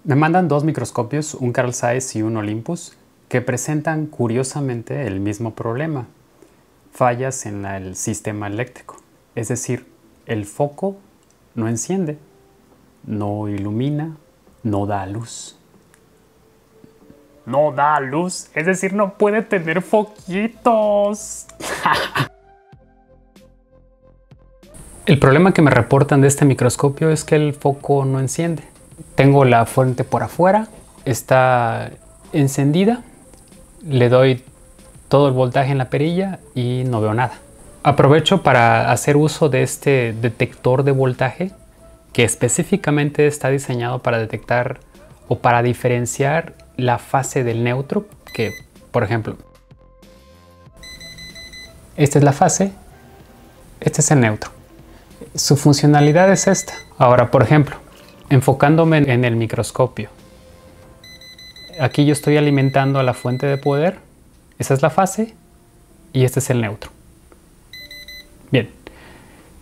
Me mandan dos microscopios, un Carl Zeiss y un Olympus, que presentan curiosamente el mismo problema: fallas en el sistema eléctrico. Es decir, el foco no enciende, no ilumina, no da luz. No da luz, es decir, no puede tener foquitos. El problema que me reportan de este microscopio es que el foco no enciende. Tengo la fuente por afuera, está encendida, le doy todo el voltaje en la perilla y no veo nada. Aprovecho para hacer uso de este detector de voltaje que específicamente está diseñado para detectar o para diferenciar la fase del neutro, que por ejemplo, esta es la fase, este es el neutro. Su funcionalidad es esta. Ahora, por ejemplo, enfocándome en el microscopio, aquí yo estoy alimentando a la fuente de poder, esa es la fase y este es el neutro. Bien,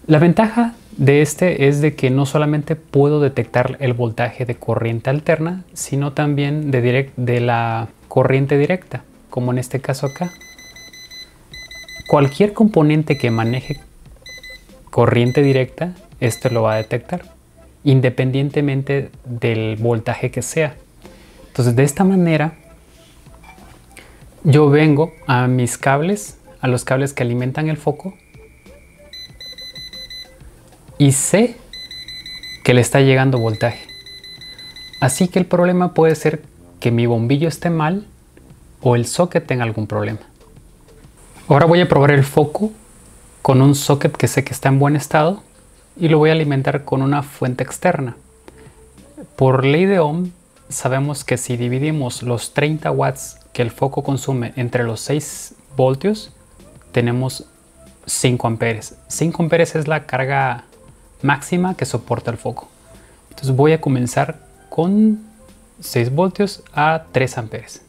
la ventaja de este es de que no solamente puedo detectar el voltaje de corriente alterna, sino también de la corriente directa, como en este caso acá. Cualquier componente que maneje corriente directa, este lo va a detectar, independientemente del voltaje que sea. Entonces, de esta manera, yo vengo a mis cables, a los cables que alimentan el foco, y sé que le está llegando voltaje. Así que el problema puede ser que mi bombillo esté mal o el socket tenga algún problema. Ahora voy a probar el foco con un socket que sé que está en buen estado y lo voy a alimentar con una fuente externa. Por ley de Ohm, sabemos que si dividimos los 30 watts que el foco consume entre los 6 voltios, tenemos 5 amperes. 5 amperes es la carga máxima que soporta el foco. Entonces voy a comenzar con 6 voltios a 3 amperes.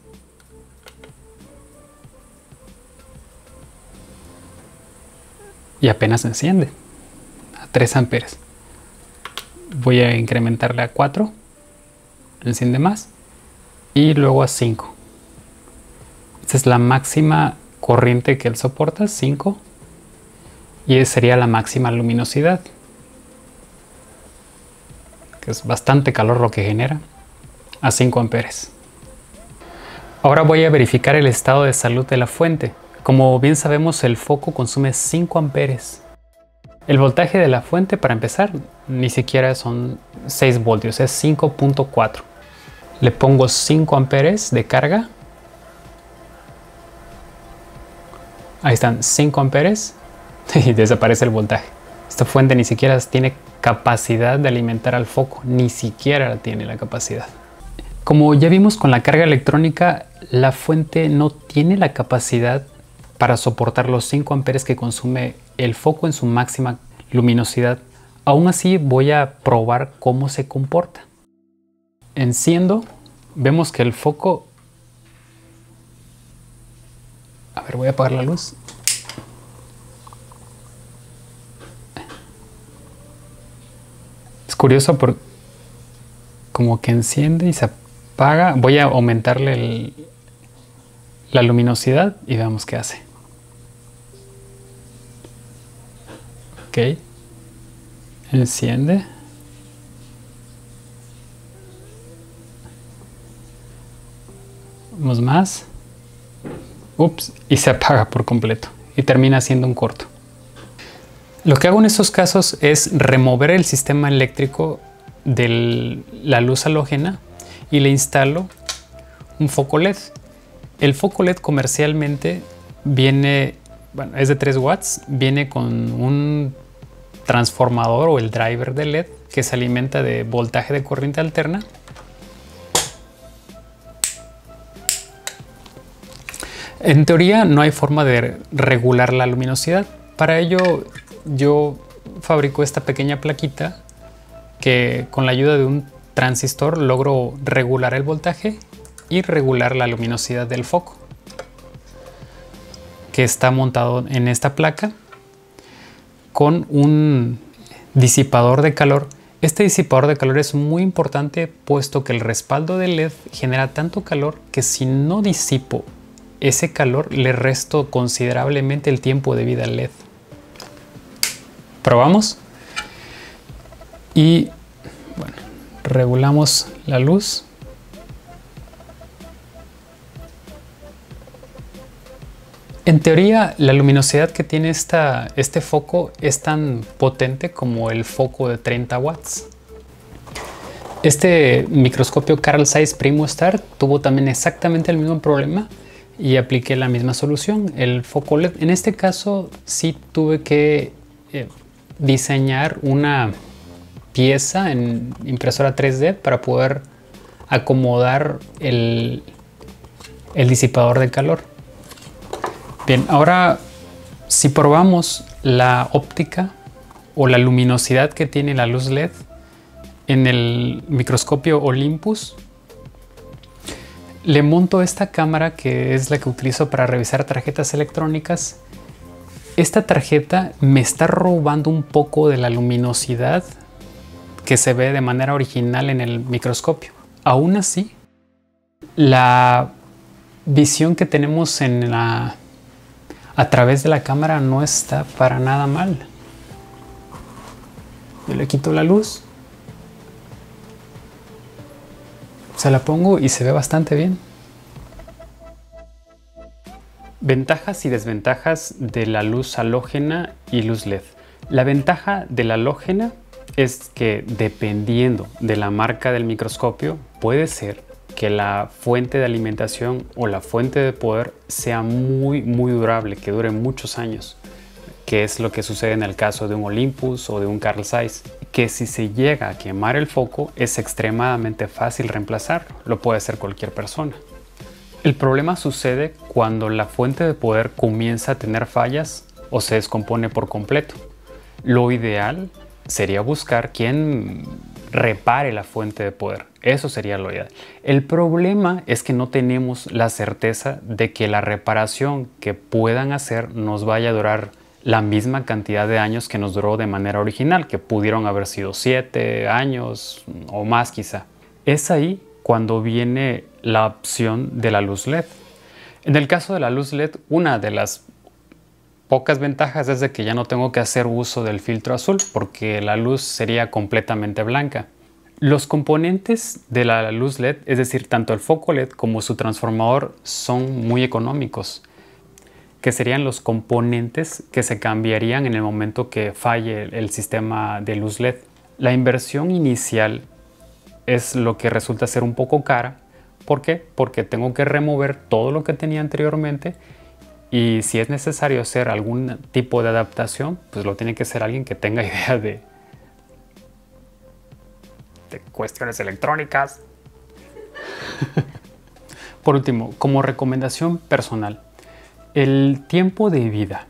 Y apenas enciende a 3 amperes. Voy a incrementarle a 4, enciende más, y luego a 5. Esta es la máxima corriente que él soporta, 5, y esa sería la máxima luminosidad, que es bastante calor lo que genera, a 5 amperes. Ahora voy a verificar el estado de salud de la fuente. Como bien sabemos, el foco consume 5 amperes. El voltaje de la fuente, para empezar, ni siquiera son 6 voltios, es 5.4. Le pongo 5 amperes de carga. Ahí están, 5 amperes y desaparece el voltaje. Esta fuente ni siquiera tiene capacidad de alimentar al foco, ni siquiera tiene la capacidad. Como ya vimos con la carga electrónica, la fuente no tiene la capacidad para soportar los 5 amperes que consume el foco en su máxima luminosidad. Aún así voy a probar cómo se comporta. Enciendo, vemos que el foco... A ver, voy a apagar la luz. Es curioso porque como que enciende y se apaga. Voy a aumentarle la luminosidad y veamos qué hace. Ok, enciende. Vamos más. Ups, y se apaga por completo y termina siendo un corto. Lo que hago en estos casos es remover el sistema eléctrico de la luz halógena y le instalo un foco LED. El foco LED comercialmente viene, bueno, es de 3 watts, viene con un transformador o el driver de LED que se alimenta de voltaje de corriente alterna. En teoría no hay forma de regular la luminosidad. Para ello yo fabrico esta pequeña plaquita que con la ayuda de un transistor logro regular el voltaje y regular la luminosidad del foco, que está montado en esta placa con un disipador de calor Este disipador de calor es muy importante puesto que el respaldo del LED genera tanto calor que si no disipo ese calor le resto considerablemente el tiempo de vida al LED. Probamos y bueno, regulamos la luz. En teoría, la luminosidad que tiene este foco es tan potente como el foco de 30 watts. Este microscopio Carl Zeiss PrimoStar tuvo también exactamente el mismo problema y apliqué la misma solución, el foco LED. En este caso sí tuve que diseñar una pieza en impresora 3D para poder acomodar el disipador de calor. Bien, ahora si probamos la óptica o la luminosidad que tiene la luz LED en el microscopio Olympus, le monto esta cámara que es la que utilizo para revisar tarjetas electrónicas. Esta tarjeta me está robando un poco de la luminosidad que se ve de manera original en el microscopio. Aún así, la visión que tenemos a través de la cámara no está para nada mal. Yo le quito la luz, se la pongo y se ve bastante bien. Ventajas y desventajas de la luz halógena y luz LED. La ventaja de la halógena es que dependiendo de la marca del microscopio puede ser que la fuente de alimentación o la fuente de poder sea muy durable, que dure muchos años, que es lo que sucede en el caso de un Olympus o de un Carl Zeiss, que si se llega a quemar el foco es extremadamente fácil reemplazarlo, lo puede hacer cualquier persona. El problema sucede cuando la fuente de poder comienza a tener fallas o se descompone por completo. Lo ideal sería buscar quien repare la fuente de poder. Eso sería lo ideal. El problema es que no tenemos la certeza de que la reparación que puedan hacer nos vaya a durar la misma cantidad de años que nos duró de manera original, que pudieron haber sido 7 años o más quizá. Es ahí cuando viene la opción de la luz LED. En el caso de la luz LED, una de las pocas ventajas es de que ya no tengo que hacer uso del filtro azul porque la luz sería completamente blanca. Los componentes de la luz LED, es decir, tanto el foco LED como su transformador, son muy económicos, que serían los componentes que se cambiarían en el momento que falle el sistema de luz LED. La inversión inicial es lo que resulta ser un poco cara. ¿Por qué? Porque tengo que remover todo lo que tenía anteriormente y si es necesario hacer algún tipo de adaptación, pues lo tiene que ser alguien que tenga idea de cuestiones electrónicas. Por último, como recomendación personal, el tiempo de vida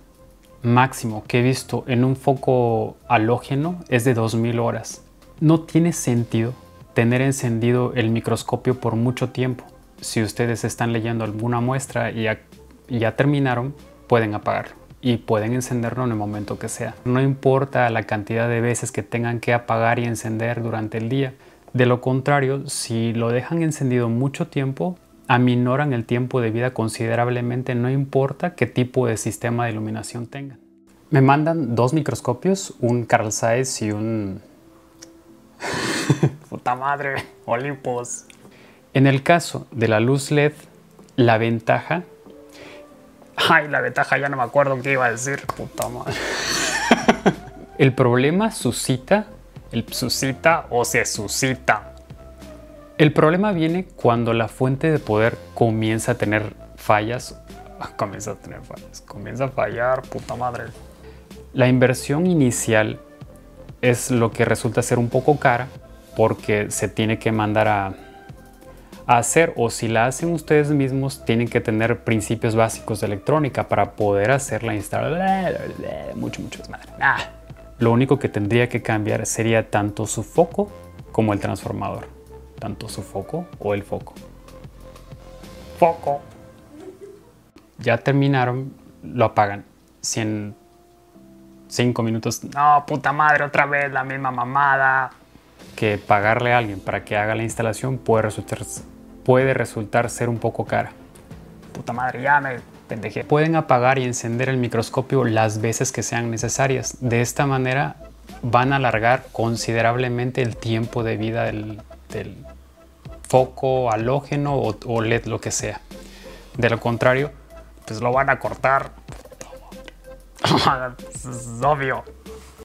máximo que he visto en un foco halógeno es de 2000 horas. No tiene sentido tener encendido el microscopio por mucho tiempo. Si ustedes están leyendo alguna muestra y ya terminaron, pueden apagarlo y pueden encenderlo en el momento que sea. No importa la cantidad de veces que tengan que apagar y encender durante el día. De lo contrario, si lo dejan encendido mucho tiempo, aminoran el tiempo de vida considerablemente, no importa qué tipo de sistema de iluminación tengan. Me mandan 2 microscopios, un Carl Zeiss y un puta madre, Olympus. En el caso de la luz LED, la ventaja... la ventaja ya no me acuerdo qué iba a decir, puta madre. El problema suscita... se suscita. El problema viene cuando la fuente de poder comienza a tener fallas. Comienza a fallar, puta madre. La inversión inicial es lo que resulta ser un poco cara porque se tiene que mandar a hacer, o si la hacen ustedes mismos, tienen que tener principios básicos de electrónica para poder hacer la instalación. Mucho desmadre. Lo único que tendría que cambiar sería tanto su foco como el transformador. Tanto su foco o el foco. Foco. Ya terminaron, lo apagan. Si en 5 minutos, no, puta madre, otra vez la misma mamada. que pagarle a alguien para que haga la instalación puede resultar ser un poco cara. Puta madre, ya me pendejé. Pueden apagar y encender el microscopio las veces que sean necesarias. De esta manera van a alargar considerablemente el tiempo de vida del foco halógeno o LED, lo que sea. De lo contrario, pues lo van a cortar. Es obvio.